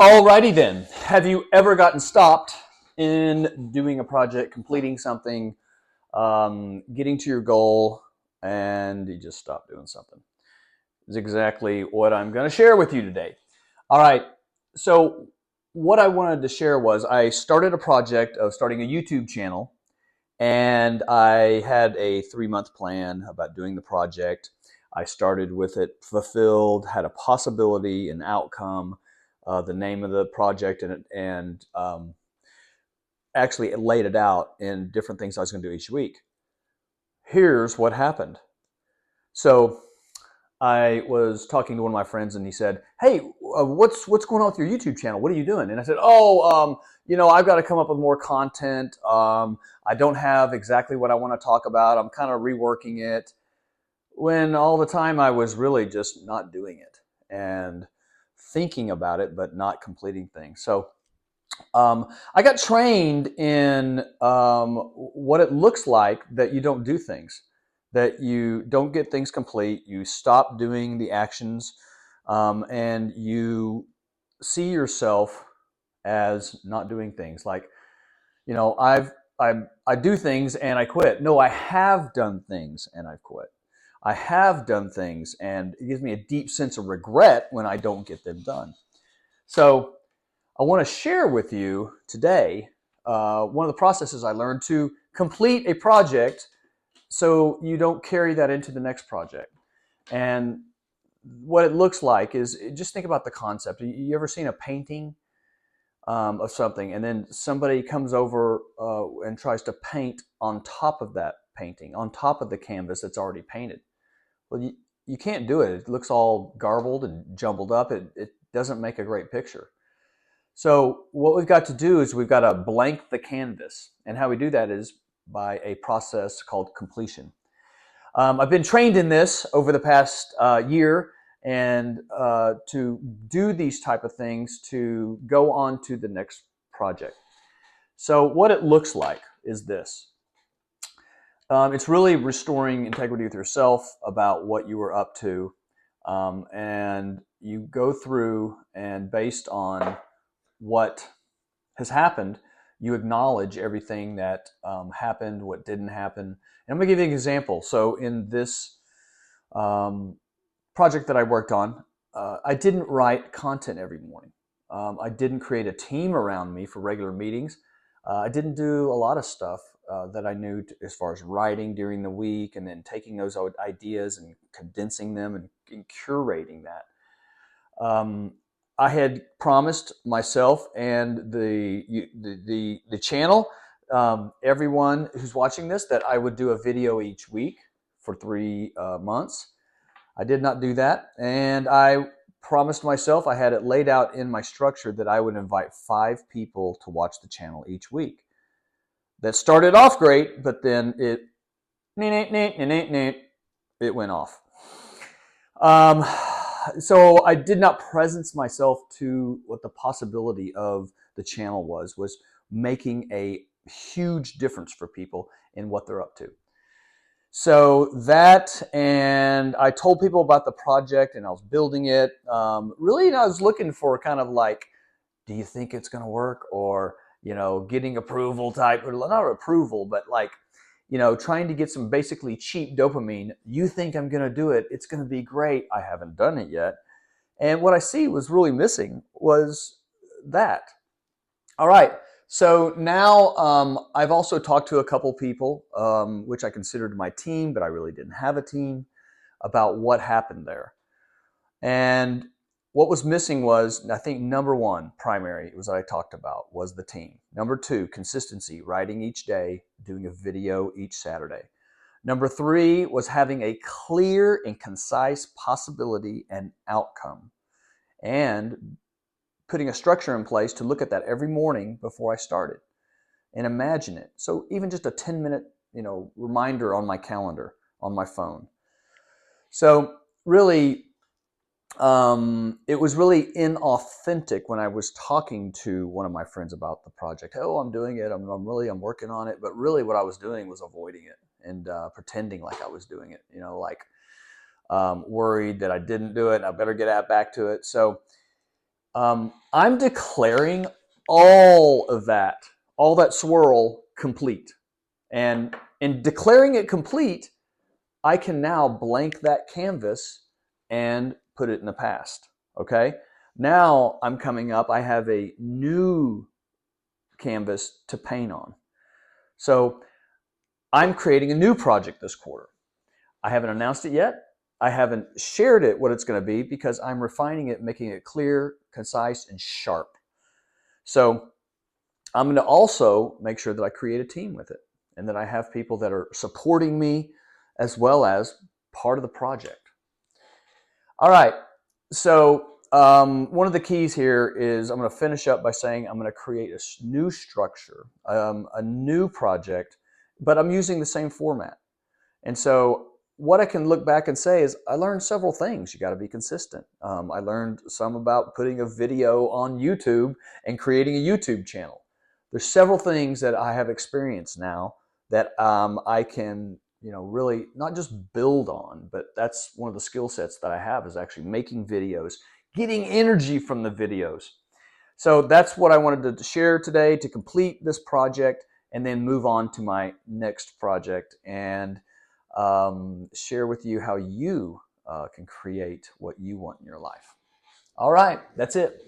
Alrighty then. Have you ever gotten stopped in doing a project, completing something, getting to your goal, and you just stop doing something? Is exactly what I'm going to share with you today. All right. So, what I wanted to share was I started a project of starting a YouTube channel, and I had a 3 month plan about doing the project. I started with it fulfilled, had a possibility, an outcome, the name of the project, and actually it laid it out in different things I was going to do each week. Here's what happened. So I was talking to one of my friends, and he said, "Hey, what's going on with your YouTube channel? What are you doing?" And I said, "Oh, I've got to come up with more content. I don't have exactly what I want to talk about. I'm kind of reworking it." When all the time I was really just not doing it and thinking about it, but not completing things. So I got trained in what it looks like that you don't do things, that you don't get things complete, you stop doing the actions, and you see yourself as not doing things. Like, I do things and I quit. No, I have done things and I've quit. I have done things, and it gives me a deep sense of regret when I don't get them done. So I want to share with you today one of the processes I learned to complete a project so you don't carry that into the next project. And what it looks like is just think about the concept. You ever seen a painting of something, and then somebody comes over and tries to paint on top of that painting, on top of the canvas that's already painted? Well, you can't do it. It looks all garbled and jumbled up. It doesn't make a great picture. So what we've got to do is we've got to blank the canvas. And how we do that is by a process called completion. I've been trained in this over the past year, and to do these type of things to go on to the next project. So what it looks like is this. It's really restoring integrity with yourself about what you were up to. And you go through, and based on what has happened, you acknowledge everything that happened, what didn't happen. And I'm going to give you an example. So in this um, project that I worked on, I didn't write content every morning. I didn't create a team around me for regular meetings. I didn't do a lot of stuff that I knew as far as writing during the week, and then taking those ideas and condensing them and curating that. I had promised myself and the channel, everyone who's watching this, that I would do a video each week for 3 months. I did not do that, and I promised myself, I had it laid out in my structure, that I would invite 5 people to watch the channel each week. That started off great, but then it went off. Um, so I did not presence myself to what the possibility of the channel was making a huge difference for people in what they're up to. So that, and I told people about the project, and I was building it. Really, I was looking for kind of like, do you think it's going to work? Or, getting approval type, or not approval, but like, trying to get some basically cheap dopamine. You think I'm going to do it. It's going to be great. I haven't done it yet. And what I see was really missing was that. All right. So now I've also talked to a couple people, which I considered my team, but I really didn't have a team, about what happened there. And what was missing was, I think, number one, primary, was that I talked about, was the team. Number two, consistency, writing each day, doing a video each Saturday. Number three was having a clear and concise possibility and outcome, and putting a structure in place to look at that every morning before I started and imagine it. So even just a 10-minute, reminder on my calendar, on my phone. So really, it was really inauthentic when I was talking to one of my friends about the project. Oh, I'm doing it. I'm working on it. But really, what I was doing was avoiding it and pretending like I was doing it. Like worried that I didn't do it. And I better get back to it. So I'm declaring all of that, all that swirl complete. And in declaring it complete, I can now blank that canvas and put it in the past. Okay. Now I'm coming up, I have a new canvas to paint on. So I'm creating a new project this quarter. I haven't announced it yet. I haven't shared it what it's going to be because I'm refining it, making it clear, concise, and sharp. So I'm going to also make sure that I create a team with it and that I have people that are supporting me as well as part of the project. All right. So one of the keys here is I'm going to finish up by saying I'm going to create a new structure, a new project, but I'm using the same format. And so what I can look back and say is I learned several things. You got to be consistent. I learned some about putting a video on YouTube and creating a YouTube channel. There's several things that I have experienced now that I can, really not just build on, but that's one of the skill sets that I have is actually making videos, getting energy from the videos. So that's what I wanted to share today to complete this project and then move on to my next project and share with you how you can create what you want in your life. All right, that's it.